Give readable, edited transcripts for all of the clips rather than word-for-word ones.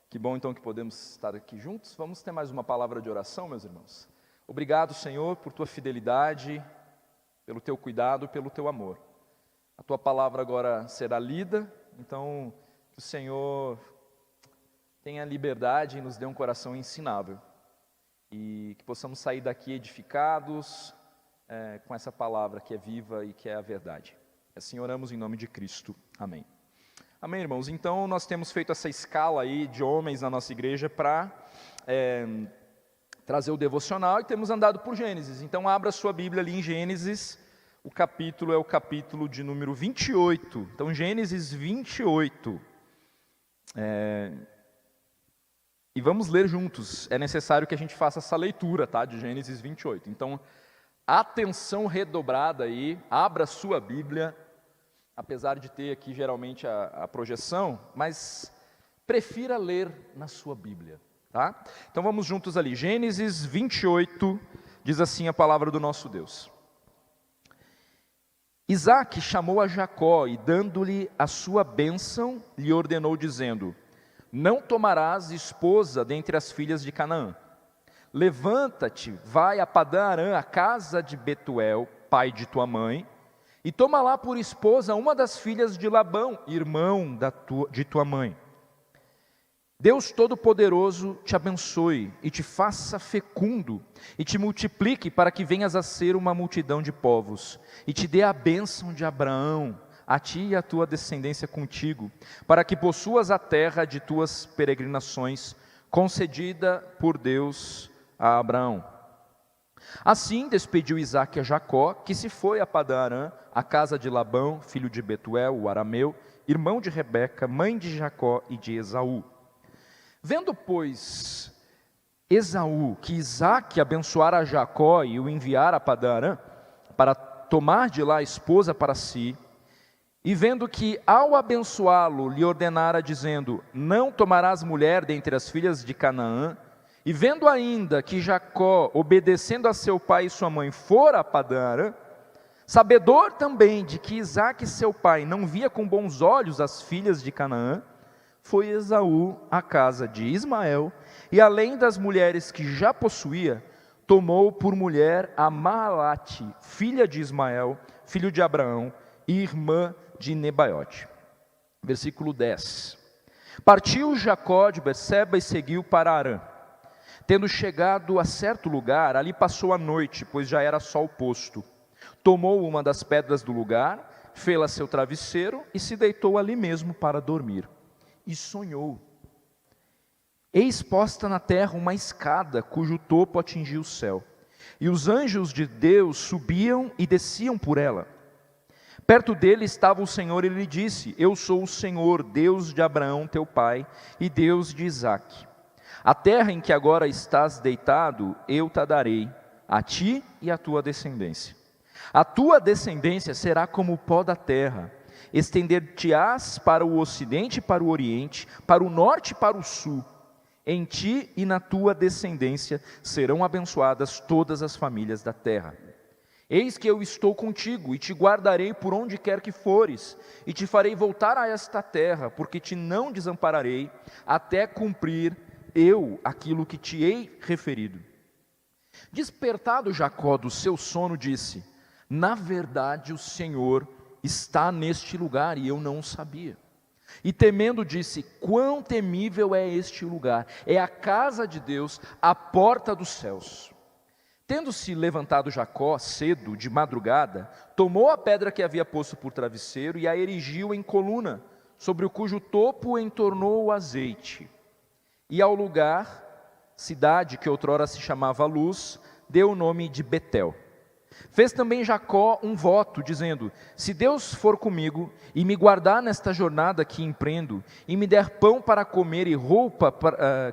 Que bom então que podemos estar aqui juntos. Vamos ter mais uma palavra de oração, meus irmãos. Obrigado, Senhor, por tua fidelidade, pelo teu cuidado, pelo teu amor. A tua palavra agora será lida, então que o Senhor tenha liberdade e nos dê um coração ensinável. E que possamos sair daqui edificados com essa palavra que é viva e que é a verdade. Assim oramos em nome de Cristo. Amém. Amém, irmãos? Então, nós temos feito essa escala aí de homens na nossa igreja para trazer o devocional e temos andado por Gênesis. Então, abra sua Bíblia ali em Gênesis, o capítulo é o capítulo de número 28. Então, Gênesis 28. E vamos ler juntos. É necessário que a gente faça essa leitura, tá? De Gênesis 28. Então, atenção redobrada aí, abra sua Bíblia. Apesar de ter aqui geralmente a projeção, mas prefira ler na sua Bíblia, tá? Então vamos juntos ali, Gênesis 28, diz assim a palavra do nosso Deus. Isaque chamou a Jacó e dando-lhe a sua bênção, lhe ordenou dizendo: não tomarás esposa dentre as filhas de Canaã. Levanta-te, vai a Padã-Arã, a casa de Betuel, pai de tua mãe, e toma lá por esposa uma das filhas de Labão, irmão de tua mãe. Deus Todo-Poderoso te abençoe e te faça fecundo e te multiplique para que venhas a ser uma multidão de povos e te dê a bênção de Abraão, a ti e a tua descendência contigo, para que possuas a terra de tuas peregrinações, concedida por Deus a Abraão. Assim despediu Isaque a Jacó, que se foi a Padã-Arã, a casa de Labão, filho de Betuel, o arameu, irmão de Rebeca, mãe de Jacó e de Esaú. Vendo, pois, Esaú que Isaque abençoara a Jacó e o enviara a Padã-Arã, para tomar de lá a esposa para si, e vendo que ao abençoá-lo lhe ordenara dizendo: não tomarás mulher dentre as filhas de Canaã, e vendo ainda que Jacó, obedecendo a seu pai e sua mãe, fora a Padã-Arã, sabedor também de que Isaque seu pai não via com bons olhos as filhas de Canaã, foi Esaú à casa de Ismael, e além das mulheres que já possuía, tomou por mulher a Maalate, filha de Ismael, filho de Abraão, e irmã de Nebaiote. Versículo 10. Partiu Jacó de Berseba e seguiu para Arã. Tendo chegado a certo lugar, ali passou a noite, pois já era sol posto. Tomou uma das pedras do lugar, fê-la seu travesseiro e se deitou ali mesmo para dormir. E sonhou. Eis posta na terra uma escada, cujo topo atingia o céu. E os anjos de Deus subiam e desciam por ela. Perto dele estava o Senhor e lhe disse: eu sou o Senhor, Deus de Abraão teu pai, e Deus de Isaque. A terra em que agora estás deitado, eu te darei, a ti e à tua descendência. A tua descendência será como o pó da terra, estender-te-ás para o ocidente e para o oriente, para o norte e para o sul. Em ti e na tua descendência serão abençoadas todas as famílias da terra. Eis que eu estou contigo e te guardarei por onde quer que fores, e te farei voltar a esta terra, porque te não desampararei, até cumprir eu aquilo que te hei referido. Despertado Jacó do seu sono, disse: na verdade o Senhor está neste lugar e eu não o sabia. E temendo disse: quão temível é este lugar, é a casa de Deus, a porta dos céus. Tendo-se levantado Jacó cedo, de madrugada, tomou a pedra que havia posto por travesseiro e a erigiu em coluna, sobre o cujo topo entornou o azeite. E ao lugar, cidade que outrora se chamava Luz, deu o nome de Betel. Fez também Jacó um voto, dizendo: se Deus for comigo, e me guardar nesta jornada que empreendo, e me der pão para comer e roupa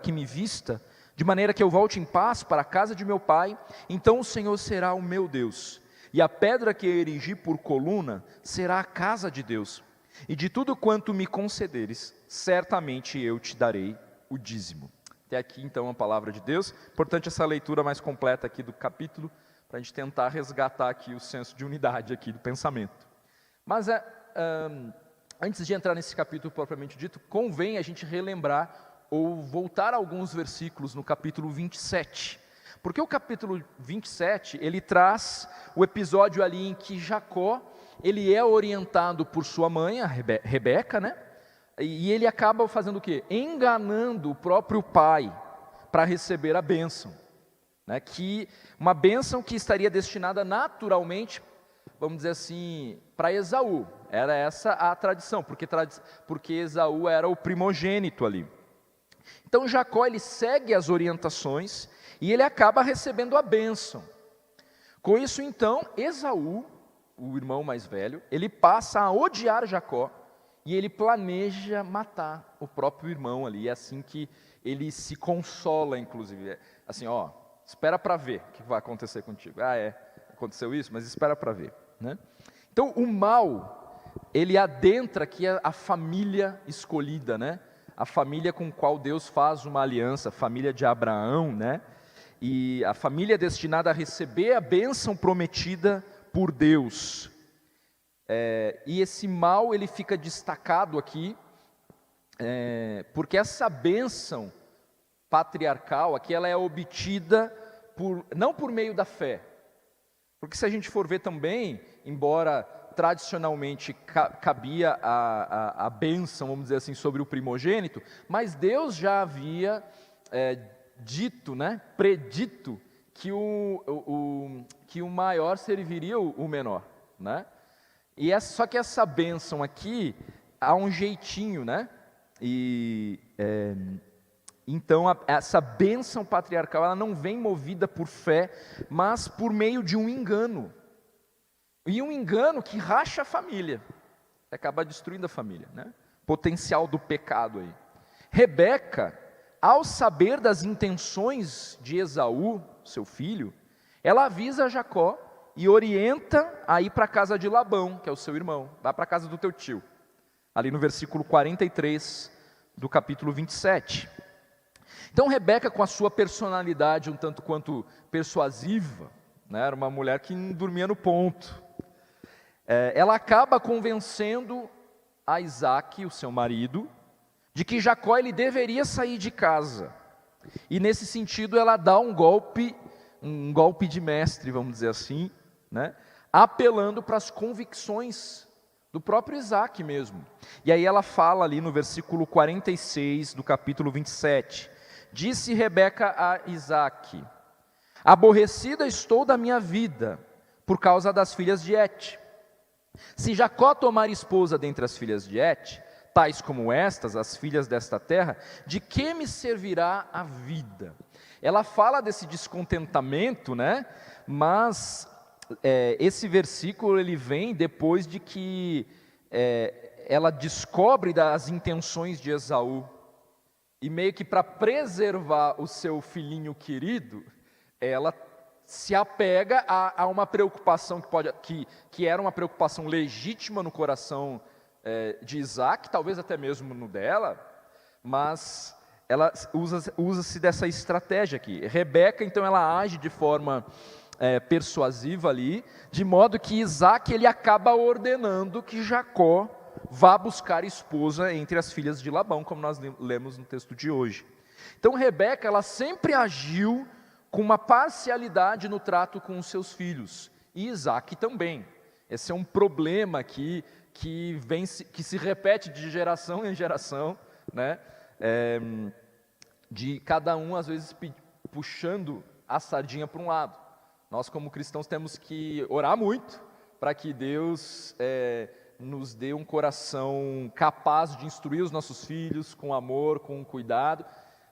que me vista, de maneira que eu volte em paz para a casa de meu pai, então o Senhor será o meu Deus, e a pedra que erigi por coluna será a casa de Deus. E de tudo quanto me concederes, certamente eu te darei o dízimo. Até aqui então a palavra de Deus. Importante essa leitura mais completa aqui do capítulo, para a gente tentar resgatar aqui o senso de unidade aqui do pensamento. Mas antes de entrar nesse capítulo propriamente dito, convém a gente relembrar ou voltar a alguns versículos no capítulo 27. Porque o capítulo 27, ele traz o episódio ali em que Jacó, ele é orientado por sua mãe, a Rebeca, né? E ele acaba fazendo o quê? Enganando o próprio pai para receber a bênção, né? Que uma bênção que estaria destinada naturalmente, vamos dizer assim, para Esaú. Era essa a tradição, porque Esaú era o primogênito ali. Então Jacó, ele segue as orientações e ele acaba recebendo a bênção. Com isso então, Esaú, o irmão mais velho, ele passa a odiar Jacó e ele planeja matar o próprio irmão ali. É assim que ele se consola, inclusive. Assim, ó, espera para ver o que vai acontecer contigo. Aconteceu isso, mas espera para ver, né? Então o mal, ele adentra aqui a família escolhida, né? A família com qual Deus faz uma aliança, a família de Abraão, né? E a família destinada a receber a bênção prometida por Deus. E esse mal, ele fica destacado aqui, porque essa bênção patriarcal aqui, ela é obtida não por meio da fé. Porque se a gente for ver também, embora tradicionalmente cabia a bênção, vamos dizer assim, sobre o primogênito, mas Deus já havia dito, né, predito, que o maior serviria o menor, né? Só que essa bênção aqui, há um jeitinho, né? Então, essa bênção patriarcal, ela não vem movida por fé, mas por meio de um engano. E um engano que racha a família, acaba destruindo a família, né? Potencial do pecado aí. Rebeca, ao saber das intenções de Esaú, seu filho, ela avisa Jacó e orienta a ir para a casa de Labão, que é o seu irmão. Vai para a casa do teu tio, ali no versículo 43 do capítulo 27. Então Rebeca, com a sua personalidade um tanto quanto persuasiva, né, era uma mulher que não dormia no ponto, ela acaba convencendo a Isaac, o seu marido, de que Jacó ele deveria sair de casa. E nesse sentido ela dá um golpe de mestre, vamos dizer assim, né, apelando para as convicções do próprio Isaac mesmo. E aí ela fala ali no versículo 46 do capítulo 27, disse Rebeca a Isaac: aborrecida estou da minha vida por causa das filhas de Et. Se Jacó tomar esposa dentre as filhas de Et, tais como estas, as filhas desta terra, de que me servirá a vida? Ela fala desse descontentamento, né? Mas esse versículo ele vem depois de que ela descobre das intenções de Esaú. E meio que para preservar o seu filhinho querido, ela se apega a uma preocupação que era uma preocupação legítima no coração de Isaac, talvez até mesmo no dela, mas ela usa-se dessa estratégia aqui. Rebeca, então, ela age de forma persuasiva ali, de modo que Isaac ele acaba ordenando que Jacó vá buscar esposa entre as filhas de Labão, como nós lemos no texto de hoje. Então Rebeca, ela sempre agiu com uma parcialidade no trato com os seus filhos, e Isaac também. Esse é um problema que se repete de geração em geração, né? De cada um às vezes puxando a sardinha para um lado. Nós como cristãos temos que orar muito para que Deus nos dê um coração capaz de instruir os nossos filhos com amor, com cuidado,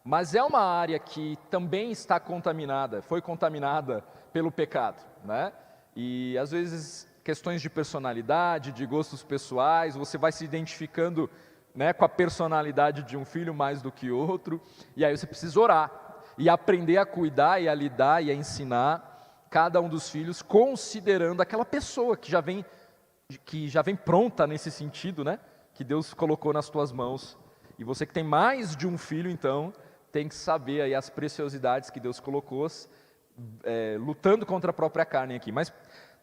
mas é uma área que também está contaminada, foi contaminada pelo pecado, né? E às vezes questões de personalidade, de gostos pessoais, você vai se identificando, né, com a personalidade de um filho mais do que outro, e aí você precisa orar e aprender a cuidar e a lidar e a ensinar cada um dos filhos, considerando aquela pessoa que já vem pronta nesse sentido, né, que Deus colocou nas tuas mãos. E você que tem mais de um filho, então, tem que saber aí as preciosidades que Deus colocou, lutando contra a própria carne aqui. Mas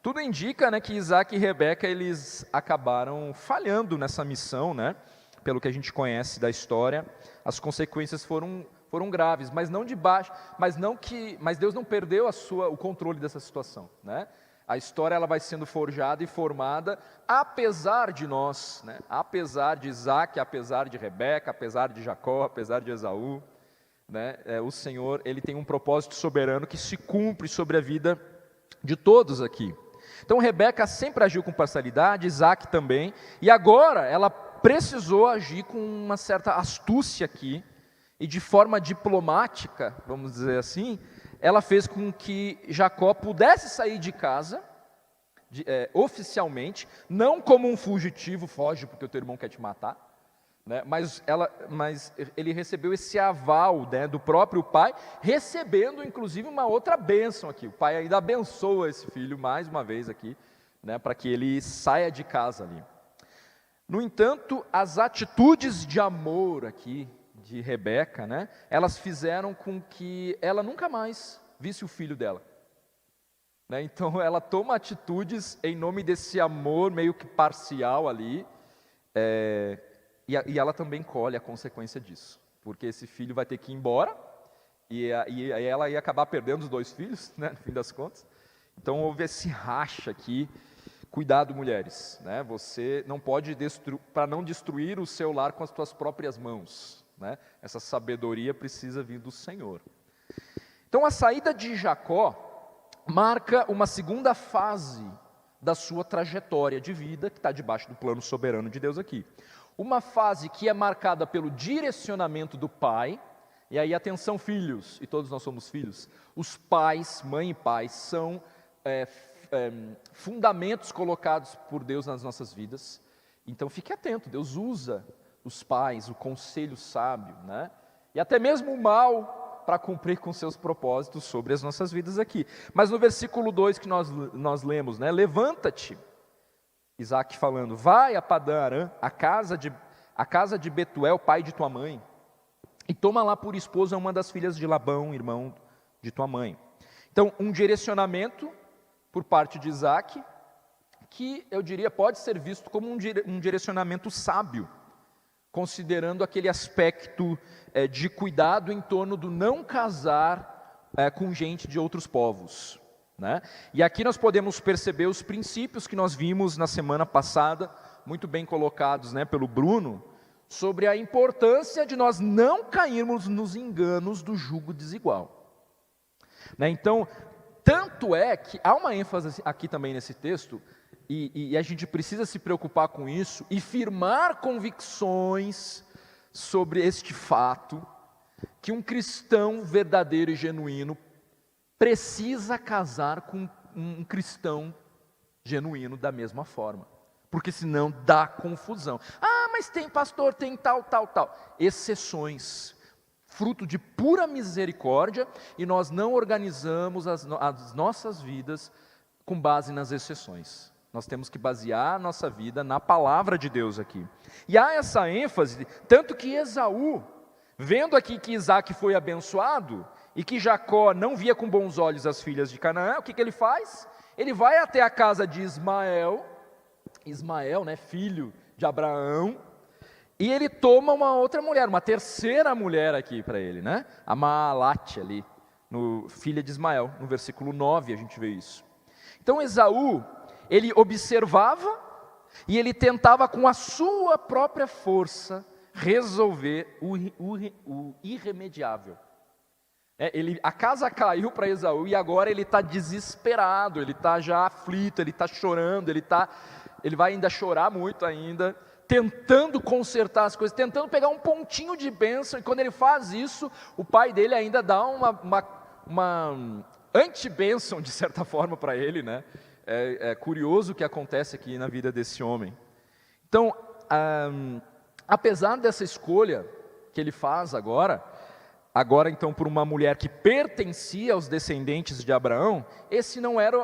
tudo indica, né, que Isaac e Rebeca, eles acabaram falhando nessa missão, né, Pelo que a gente conhece da história, as consequências foram graves, mas não de baixo, mas Deus não perdeu o controle dessa situação, né? A história ela vai sendo forjada e formada, apesar de nós, né? Apesar de Isaac, apesar de Rebeca, apesar de Jacó, apesar de Esaú, né? O Senhor ele tem um propósito soberano que se cumpre sobre a vida de todos aqui. Então Rebeca sempre agiu com parcialidade, Isaac também, e agora ela precisou agir com uma certa astúcia aqui, e de forma diplomática, vamos dizer assim, ela fez com que Jacó pudesse sair de casa, oficialmente, não como um fugitivo, foge porque o teu irmão quer te matar, né? Mas ele recebeu esse aval, né, do próprio pai, recebendo inclusive uma outra bênção aqui. O pai ainda abençoa esse filho mais uma vez aqui, né, para que ele saia de casa ali. No entanto, as atitudes de amor aqui, de Rebeca, né, elas fizeram com que ela nunca mais visse o filho dela, né? Então ela toma atitudes em nome desse amor meio que parcial ali, e ela também colhe a consequência disso, porque esse filho vai ter que ir embora, e ela ia acabar perdendo os 2 filhos, né, no fim das contas. Então houve esse racha aqui. Cuidado, mulheres, né? Você não pode para não destruir o seu lar com as tuas próprias mãos, né? Essa sabedoria precisa vir do Senhor. Então a saída de Jacó marca uma segunda fase da sua trajetória de vida, que está debaixo do plano soberano de Deus aqui. Uma fase que é marcada pelo direcionamento do pai, e aí atenção filhos, e todos nós somos filhos, os pais, mãe e pai, são fundamentos colocados por Deus nas nossas vidas. Então fique atento, Deus usa os pais, o conselho sábio, né? E até mesmo o mal para cumprir com seus propósitos sobre as nossas vidas aqui. Mas no versículo 2 que nós lemos, né? Levanta-te, Isaac falando, vai a Padã Arã, a casa de Betuel, pai de tua mãe, e toma lá por esposa uma das filhas de Labão, irmão de tua mãe. Então um direcionamento por parte de Isaac, que eu diria pode ser visto como um direcionamento sábio, considerando aquele aspecto de cuidado em torno do não casar com gente de outros povos, né? E aqui nós podemos perceber os princípios que nós vimos na semana passada, muito bem colocados, né, pelo Bruno, sobre a importância de nós não cairmos nos enganos do jugo desigual, né? Então, tanto é que há uma ênfase aqui também nesse texto, e a gente precisa se preocupar com isso e firmar convicções sobre este fato, que um cristão verdadeiro e genuíno precisa casar com um cristão genuíno da mesma forma, porque senão dá confusão. Ah, mas tem pastor, tem tal. Exceções, fruto de pura misericórdia, e nós não organizamos as nossas vidas com base nas exceções. Nós temos que basear a nossa vida na palavra de Deus aqui. E há essa ênfase, tanto que Esaú, vendo aqui que Isaac foi abençoado, e que Jacó não via com bons olhos as filhas de Canaã, o que ele faz? Ele vai até a casa de Ismael, né, filho de Abraão, e ele toma uma outra mulher, uma terceira mulher aqui para ele, né? A Maalate ali, filha de Ismael, no versículo 9 a gente vê isso. Então Esaú, ele observava e ele tentava com a sua própria força resolver o irremediável. A casa caiu para Esaú e agora ele está desesperado, ele está já aflito, ele está chorando, ele vai ainda chorar muito ainda, tentando consertar as coisas, tentando pegar um pontinho de bênção, e quando ele faz isso, o pai dele ainda dá uma anti-bênção, de certa forma, para ele, né? É curioso o que acontece aqui na vida desse homem. Então, apesar dessa escolha que ele faz agora então por uma mulher que pertencia aos descendentes de Abraão, esse não era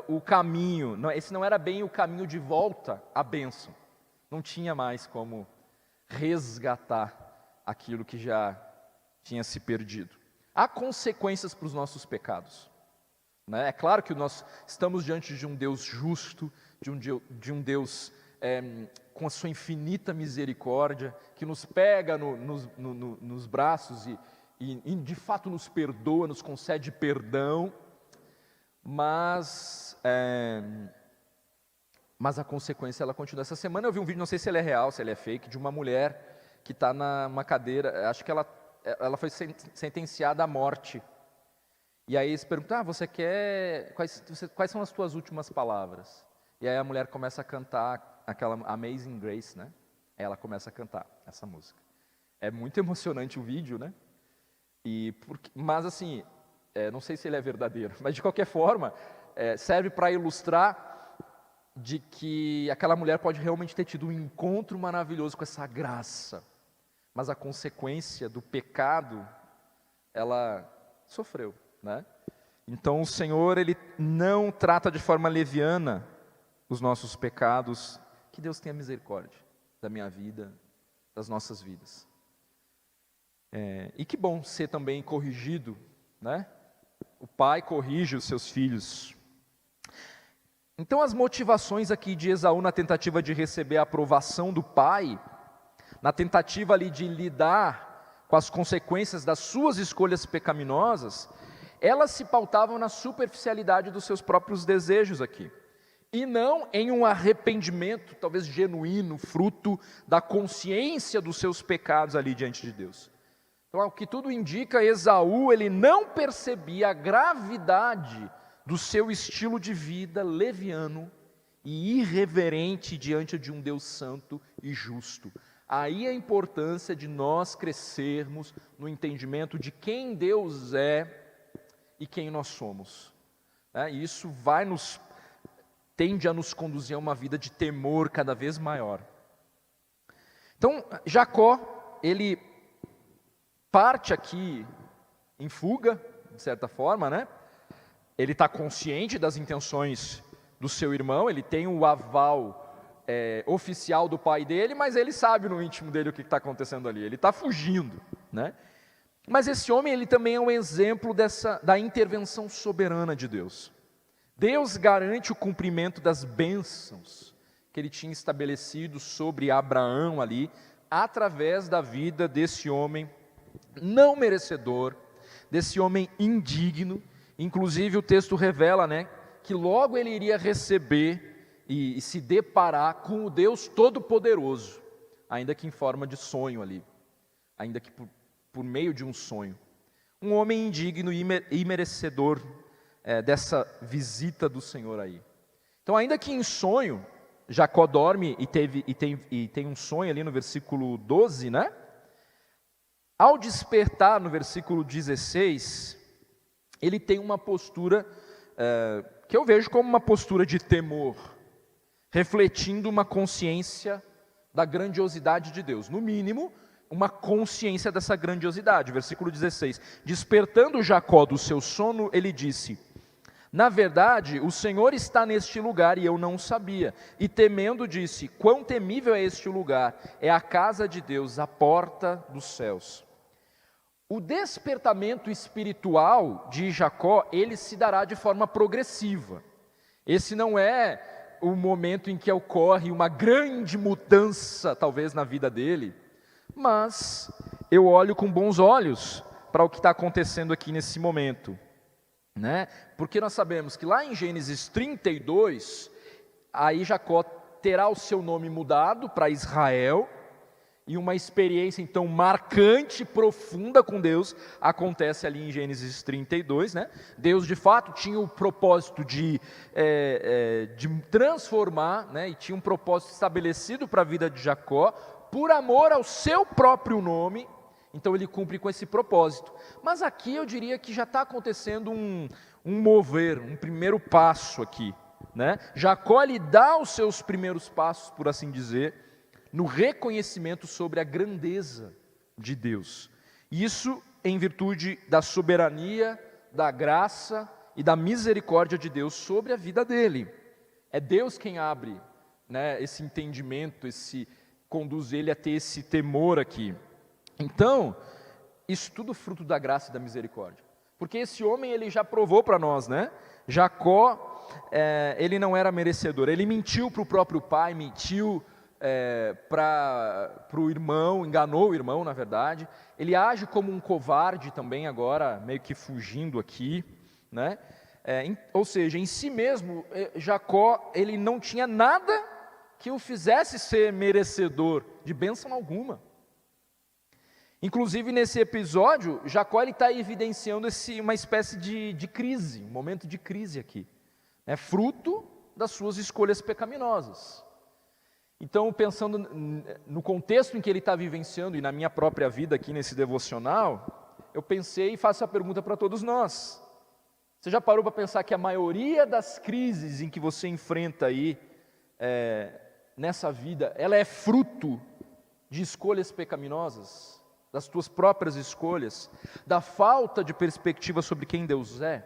o caminho, esse não era bem o caminho de volta à bênção. Não tinha mais como resgatar aquilo que já tinha se perdido. Há consequências para os nossos pecados, né? É claro que nós estamos diante de um Deus justo, de um Deus com a sua infinita misericórdia, que nos pega nos braços e de fato nos perdoa, nos concede perdão, mas a consequência ela continua. Essa semana eu vi um vídeo, não sei se ele é real, se ele é fake, de uma mulher que está numa cadeira, acho que ela foi sentenciada à morte. E aí eles perguntam, você quer, quais são as tuas últimas palavras? E aí a mulher começa a cantar aquela Amazing Grace, né? Aí ela começa a cantar essa música. É muito emocionante o vídeo, né? Mas assim, não sei se ele é verdadeiro, mas de qualquer forma, serve para ilustrar de que aquela mulher pode realmente ter tido um encontro maravilhoso com essa graça, mas a consequência do pecado, ela sofreu, né? Então o Senhor, Ele não trata de forma leviana os nossos pecados. Que Deus tenha misericórdia da minha vida, das nossas vidas. E que bom ser também corrigido, né? O pai corrige os seus filhos. Então as motivações aqui de Esaú na tentativa de receber a aprovação do pai, na tentativa ali de lidar com as consequências das suas escolhas pecaminosas, elas se pautavam na superficialidade dos seus próprios desejos aqui, e não em um arrependimento, talvez genuíno, fruto da consciência dos seus pecados ali diante de Deus. Então, o que tudo indica, Esaú, ele não percebia a gravidade do seu estilo de vida leviano e irreverente diante de um Deus santo e justo. Aí a importância de nós crescermos no entendimento de quem Deus é e quem nós somos. E isso tende a nos conduzir a uma vida de temor cada vez maior. Então, Jacó, ele parte aqui em fuga, de certa forma, né? Ele está consciente das intenções do seu irmão, ele tem o aval oficial do pai dele, mas ele sabe no íntimo dele o que está acontecendo ali, ele está fugindo, né? Mas esse homem, ele também é um exemplo da intervenção soberana de Deus. Deus garante o cumprimento das bênçãos que ele tinha estabelecido sobre Abraão ali, através da vida desse homem não merecedor, desse homem indigno. Inclusive o texto revela, né, que logo ele iria receber e se deparar com o Deus Todo-Poderoso, ainda que em forma de sonho ali, ainda que por meio de um sonho. Um homem indigno e merecedor dessa visita do Senhor aí. Então, ainda que em sonho, Jacó dorme e tem um sonho ali no versículo 12, né? Ao despertar no versículo 16, ele tem uma postura que eu vejo como uma postura de temor, refletindo uma consciência da grandiosidade de Deus. No mínimo, uma consciência dessa grandiosidade. Versículo 16. Despertando Jacó do seu sono, ele disse: na verdade, o Senhor está neste lugar e eu não sabia. E temendo disse: quão temível é este lugar! É a casa de Deus, a porta dos céus. O despertamento espiritual de Jacó, ele se dará de forma progressiva. Esse não é o momento em que ocorre uma grande mudança, talvez, na vida dele, mas eu olho com bons olhos para o que está acontecendo aqui nesse momento, né? Porque nós sabemos que lá em Gênesis 32, aí Jacó terá o seu nome mudado para Israel, e uma experiência então marcante, profunda com Deus, acontece ali em Gênesis 32, né? Deus de fato tinha o propósito de transformar, né? E tinha um propósito estabelecido para a vida de Jacó, por amor ao seu próprio nome, então ele cumpre com esse propósito. Mas aqui eu diria que já está acontecendo um mover, um primeiro passo aqui, né? Jacó lhe dá os seus primeiros passos, por assim dizer, no reconhecimento sobre a grandeza de Deus. Isso em virtude da soberania, da graça e da misericórdia de Deus sobre a vida dele. É Deus quem abre, né, esse entendimento, conduz ele a ter esse temor aqui. Então, isso tudo fruto da graça e da misericórdia. Porque esse homem, ele já provou para nós, né? Jacó, ele não era merecedor, ele mentiu para o próprio pai, mentiu para o irmão, enganou o irmão, na verdade. Ele age como um covarde também agora, meio que fugindo aqui, né? Ou seja, em si mesmo, Jacó, ele não tinha nada que o fizesse ser merecedor de bênção alguma. Inclusive, nesse episódio, Jacó está evidenciando uma espécie de crise, um momento de crise aqui, fruto das suas escolhas pecaminosas. Então, pensando no contexto em que ele está vivenciando, e na minha própria vida aqui nesse devocional, eu pensei e faço a pergunta para todos nós. Você já parou para pensar que a maioria das crises em que você enfrenta aí, nessa vida, ela é fruto de escolhas pecaminosas? Das tuas próprias escolhas, da falta de perspectiva sobre quem Deus é?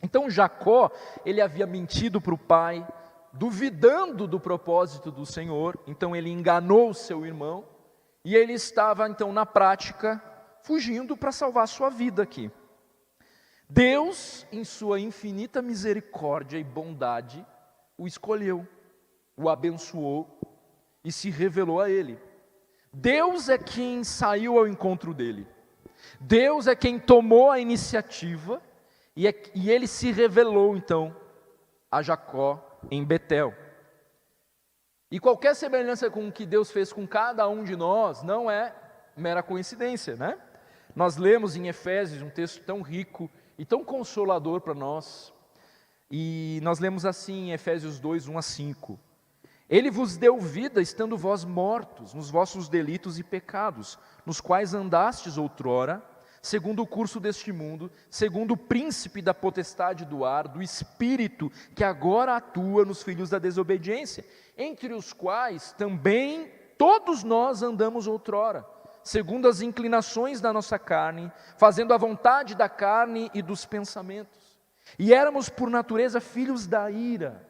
Então Jacó, ele havia mentido para o pai, duvidando do propósito do Senhor, então ele enganou o seu irmão, e ele estava então na prática, fugindo para salvar a sua vida aqui. Deus, em sua infinita misericórdia e bondade, o escolheu, o abençoou e se revelou a ele. Deus é quem saiu ao encontro dele. Deus é quem tomou a iniciativa e ele se revelou então a Jacó em Betel. E qualquer semelhança com o que Deus fez com cada um de nós não é mera coincidência, né? Nós lemos em Efésios um texto tão rico e tão consolador para nós. E nós lemos assim em Efésios 2, 1 a 5. Ele vos deu vida, estando vós mortos nos vossos delitos e pecados, nos quais andastes outrora, segundo o curso deste mundo, segundo o príncipe da potestade do ar, do espírito que agora atua nos filhos da desobediência, entre os quais também todos nós andamos outrora, segundo as inclinações da nossa carne, fazendo a vontade da carne e dos pensamentos. E éramos por natureza filhos da ira,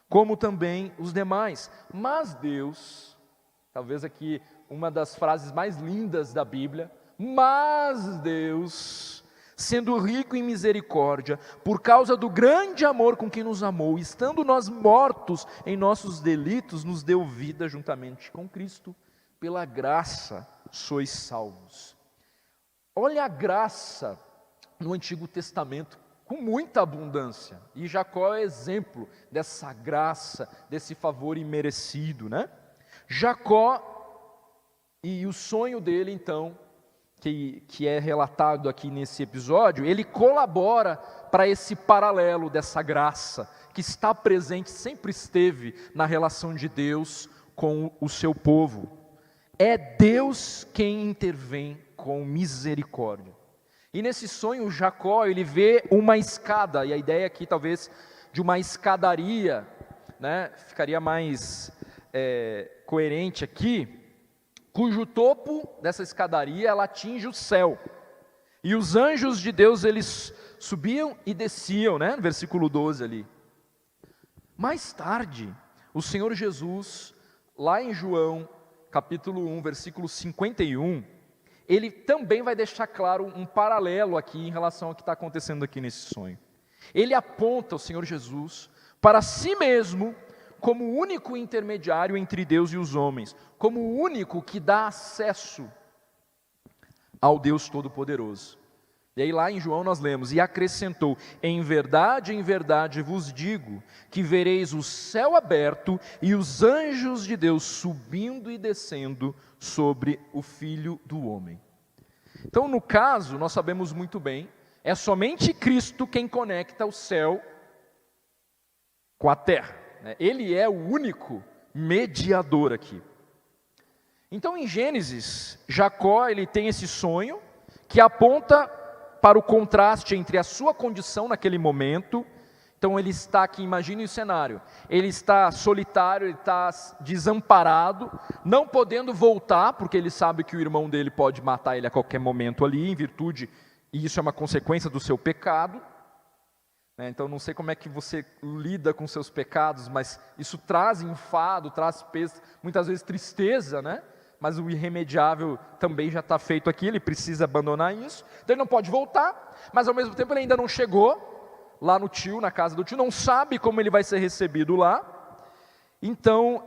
como também os demais. Mas Deus, talvez aqui uma das frases mais lindas da Bíblia, mas Deus, sendo rico em misericórdia, por causa do grande amor com que nos amou, estando nós mortos em nossos delitos, nos deu vida juntamente com Cristo. Pela graça sois salvos. Olha a graça no Antigo Testamento, com muita abundância, e Jacó é exemplo dessa graça, desse favor imerecido, né? Jacó, e o sonho dele então, que é relatado aqui nesse episódio, ele colabora para esse paralelo dessa graça, que está presente, sempre esteve na relação de Deus com o seu povo. É Deus quem intervém com misericórdia. E nesse sonho, Jacó, ele vê uma escada, e a ideia aqui talvez de uma escadaria, né, ficaria mais coerente aqui, cujo topo dessa escadaria, ela atinge o céu. E os anjos de Deus, eles subiam e desciam, né, no versículo 12 ali. Mais tarde, o Senhor Jesus, lá em João, capítulo 1, versículo 51, ele também vai deixar claro um paralelo aqui em relação ao que está acontecendo aqui nesse sonho. Ele aponta o Senhor Jesus para si mesmo como o único intermediário entre Deus e os homens, como o único que dá acesso ao Deus Todo-Poderoso. E aí lá em João nós lemos, e acrescentou, em verdade vos digo, que vereis o céu aberto e os anjos de Deus subindo e descendo sobre o Filho do Homem. Então no caso, nós sabemos muito bem, é somente Cristo quem conecta o céu com a terra, né? Ele é o único mediador aqui. Então em Gênesis, Jacó ele tem esse sonho que aponta para o contraste entre a sua condição naquele momento. Então ele está aqui, imagine o cenário, ele está solitário, ele está desamparado, não podendo voltar, porque ele sabe que o irmão dele pode matar ele a qualquer momento ali, em virtude, e isso é uma consequência do seu pecado, né? Então não sei como é que você lida com seus pecados, mas isso traz enfado, traz peso, muitas vezes tristeza, né? Mas o irremediável também já está feito aqui, ele precisa abandonar isso, então ele não pode voltar, mas ao mesmo tempo ele ainda não chegou lá no tio, na casa do tio, não sabe como ele vai ser recebido lá. Então,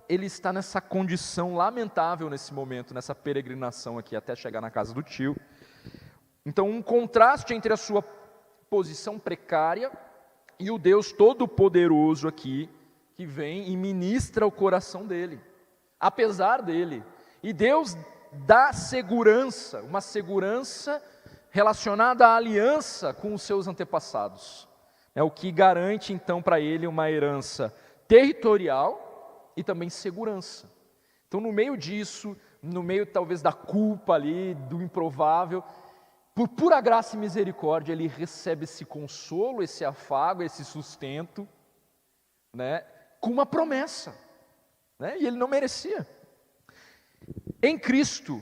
ele está nessa condição lamentável nesse momento, nessa peregrinação aqui, até chegar na casa do tio. Então, um contraste entre a sua posição precária e o Deus Todo-Poderoso aqui, que vem e ministra o coração dele, apesar dele. E Deus dá segurança, uma segurança relacionada à aliança com os seus antepassados. É o que garante então para ele uma herança territorial e também segurança. Então, no meio disso, no meio talvez da culpa ali, do improvável, por pura graça e misericórdia, ele recebe esse consolo, esse afago, esse sustento, né, com uma promessa, né, e ele não merecia. Em Cristo,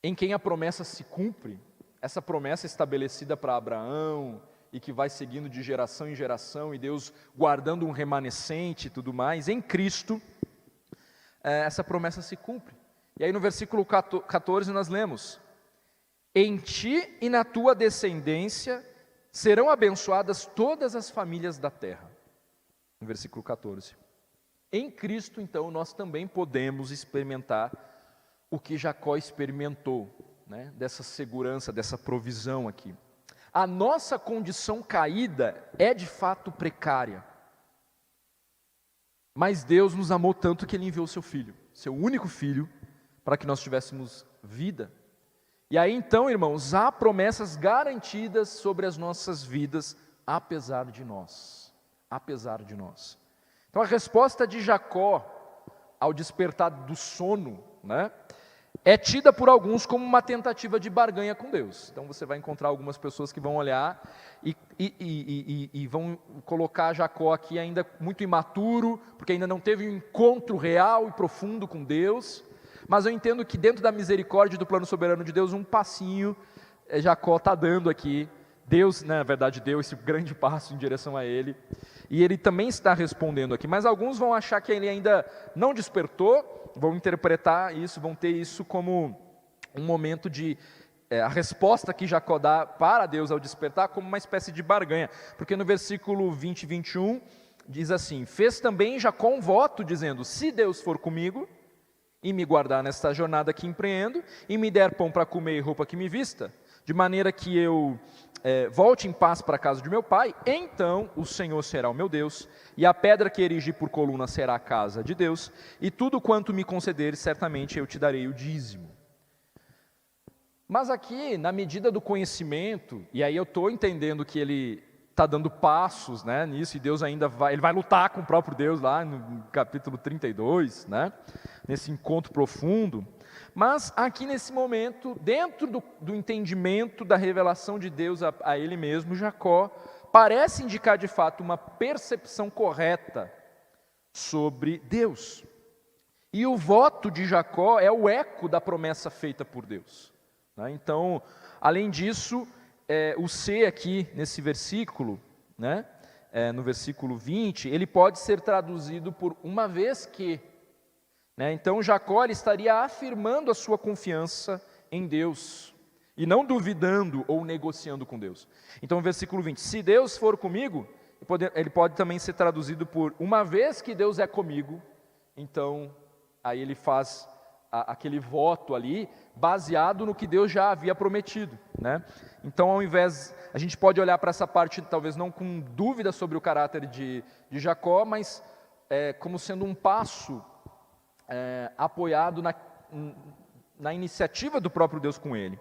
em quem a promessa se cumpre, essa promessa estabelecida para Abraão e que vai seguindo de geração em geração, e Deus guardando um remanescente e tudo mais, em Cristo, essa promessa se cumpre. E aí no versículo 14 nós lemos: em ti e na tua descendência serão abençoadas todas as famílias da terra. No versículo 14. Em Cristo, então, nós também podemos experimentar o que Jacó experimentou, né? Dessa segurança, dessa provisão aqui. A nossa condição caída é de fato precária. Mas Deus nos amou tanto que Ele enviou seu Filho, seu único Filho, para que nós tivéssemos vida. E aí então, irmãos, há promessas garantidas sobre as nossas vidas, apesar de nós. Apesar de nós. Então a resposta de Jacó ao despertar do sono, né, é tida por alguns como uma tentativa de barganha com Deus. Então você vai encontrar algumas pessoas que vão olhar e vão colocar Jacó aqui ainda muito imaturo, porque ainda não teve um encontro real e profundo com Deus. Mas eu entendo que dentro da misericórdia e do plano soberano de Deus, um passinho Jacó está dando aqui. Deus, na verdade, deu esse grande passo em direção a ele. E ele também está respondendo aqui. Mas alguns vão achar que ele ainda não despertou, vão interpretar isso, vão ter isso como um momento de... a resposta que Jacó dá para Deus ao despertar como uma espécie de barganha. Porque no versículo 20 e 21 diz assim: fez também Jacó um voto, dizendo: se Deus for comigo e me guardar nesta jornada que empreendo, e me der pão para comer e roupa que me vista, de maneira que eu volte em paz para a casa de meu pai, então o Senhor será o meu Deus, e a pedra que erigi por coluna será a casa de Deus, e tudo quanto me concederes, certamente eu te darei o dízimo. Mas aqui, na medida do conhecimento, e aí eu estou entendendo que ele está dando passos, né, nisso, e Deus ainda vai, ele vai lutar com o próprio Deus lá no capítulo 32, né, nesse encontro profundo. Mas aqui nesse momento, dentro do entendimento da revelação de Deus a ele mesmo, Jacó parece indicar de fato uma percepção correta sobre Deus. E o voto de Jacó é o eco da promessa feita por Deus, né? Então, além disso, o C aqui nesse versículo, né, no versículo 20, ele pode ser traduzido por uma vez que, né? Então Jacó ele estaria afirmando a sua confiança em Deus, e não duvidando ou negociando com Deus. Então versículo 20, se Deus for comigo, ele pode também ser traduzido por uma vez que Deus é comigo, então aí ele faz aquele voto ali, baseado no que Deus já havia prometido, né? Então, ao invés, a gente pode olhar para essa parte, talvez não com dúvida sobre o caráter de Jacó, mas como sendo um passo apoiado na iniciativa do próprio Deus com ele.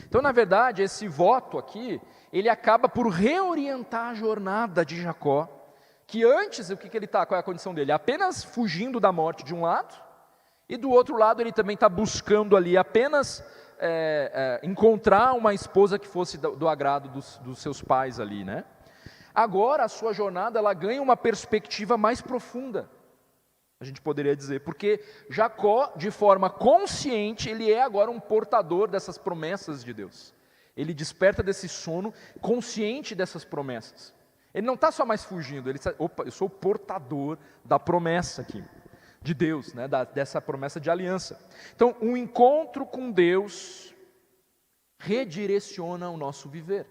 Então, na verdade, esse voto aqui, ele acaba por reorientar a jornada de Jacó, que antes, o que ele está, qual é a condição dele? Apenas fugindo da morte de um lado, e do outro lado ele também está buscando ali apenas encontrar uma esposa que fosse do agrado dos seus pais ali, né? Agora a sua jornada ela ganha uma perspectiva mais profunda, a gente poderia dizer, porque Jacó, de forma consciente, ele é agora um portador dessas promessas de Deus. Ele desperta desse sono consciente dessas promessas. Ele não está só mais fugindo, ele está, opa, eu sou o portador da promessa aqui de Deus, né, dessa promessa de aliança. Então, um encontro com Deus redireciona o nosso viver.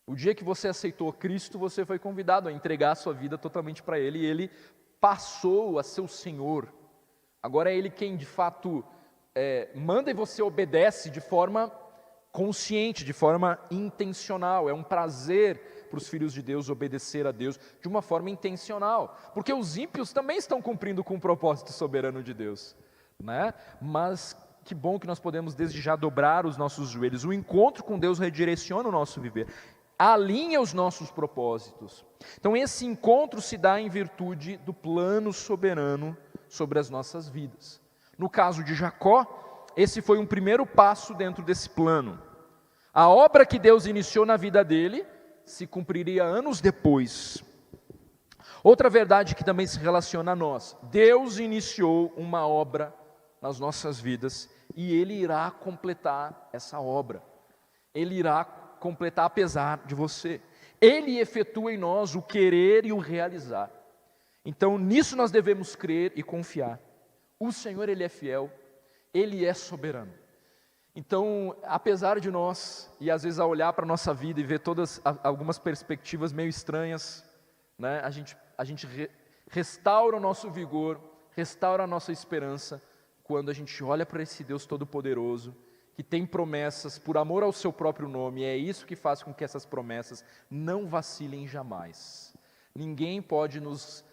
O dia que você aceitou Cristo, você foi convidado a entregar a sua vida totalmente para Ele, e Ele passou a ser o Senhor. Agora é Ele quem de fato manda, e você obedece de forma consciente, de forma intencional. É um prazer para os filhos de Deus obedecer a Deus de uma forma intencional, porque os ímpios também estão cumprindo com o propósito soberano de Deus, né? Mas que bom que nós podemos desde já dobrar os nossos joelhos. O encontro com Deus redireciona o nosso viver, alinha os nossos propósitos. Então esse encontro se dá em virtude do plano soberano sobre as nossas vidas. No caso de Jacó, esse foi um primeiro passo dentro desse plano. A obra que Deus iniciou na vida dele se cumpriria anos depois. Outra verdade que também se relaciona a nós: Deus iniciou uma obra nas nossas vidas e Ele irá completar essa obra. Ele irá completar apesar de você. Ele efetua em nós o querer e o realizar. Então nisso nós devemos crer e confiar. O Senhor, Ele é fiel, Ele é soberano. Então, apesar de nós, e às vezes ao olhar para a nossa vida e ver algumas perspectivas meio estranhas, né, a gente restaura o nosso vigor, restaura a nossa esperança, quando a gente olha para esse Deus Todo-Poderoso, que tem promessas por amor ao seu próprio nome, e é isso que faz com que essas promessas não vacilem jamais. Ninguém pode nos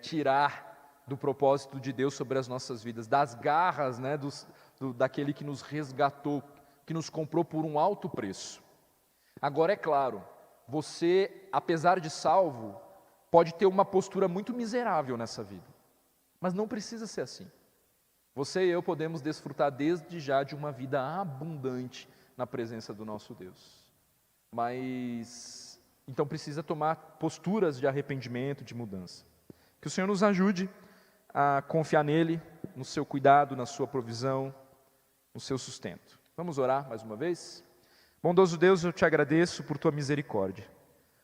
tirar do propósito de Deus sobre as nossas vidas, das garras, né, daquele que nos resgatou, que nos comprou por um alto preço. Agora, é claro, você, apesar de salvo, pode ter uma postura muito miserável nessa vida, mas não precisa ser assim. Você e eu podemos desfrutar desde já de uma vida abundante na presença do nosso Deus. Mas, então precisa tomar posturas de arrependimento, de mudança. Que o Senhor nos ajude a confiar nele, no seu cuidado, na sua provisão, no seu sustento. Vamos orar mais uma vez? Bondoso Deus, eu te agradeço por tua misericórdia.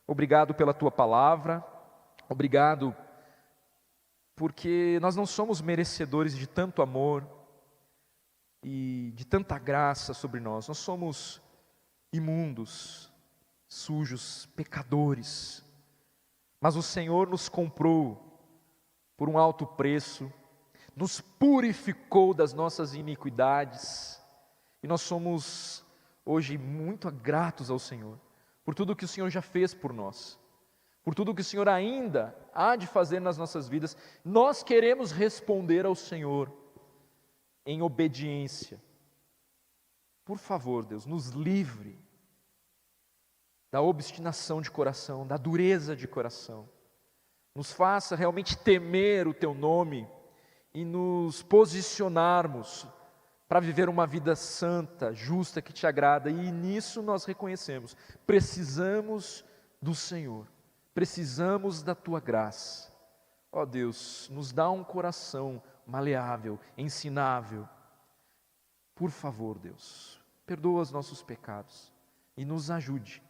Obrigado pela tua palavra, obrigado porque nós não somos merecedores de tanto amor e de tanta graça sobre nós. Nós somos imundos, sujos, pecadores, mas o Senhor nos comprou por um alto preço, nos purificou das nossas iniquidades, e nós somos hoje muito gratos ao Senhor, por tudo que o Senhor já fez por nós, por tudo que o Senhor ainda há de fazer nas nossas vidas. Nós queremos responder ao Senhor em obediência. Por favor, Deus, nos livre da obstinação de coração, da dureza de coração. Nos faça realmente temer o Teu nome e nos posicionarmos para viver uma vida santa, justa, que Te agrada. E nisso nós reconhecemos, precisamos do Senhor, precisamos da Tua graça. Ó Deus, nos dá um coração maleável, ensinável. Por favor, Deus, perdoa os nossos pecados e nos ajude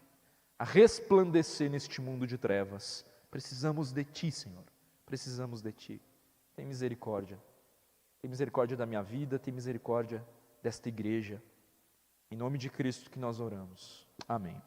a resplandecer neste mundo de trevas. Precisamos de Ti, Senhor, precisamos de Ti. Tem misericórdia da minha vida, tem misericórdia desta igreja. Em nome de Cristo que nós oramos. Amém.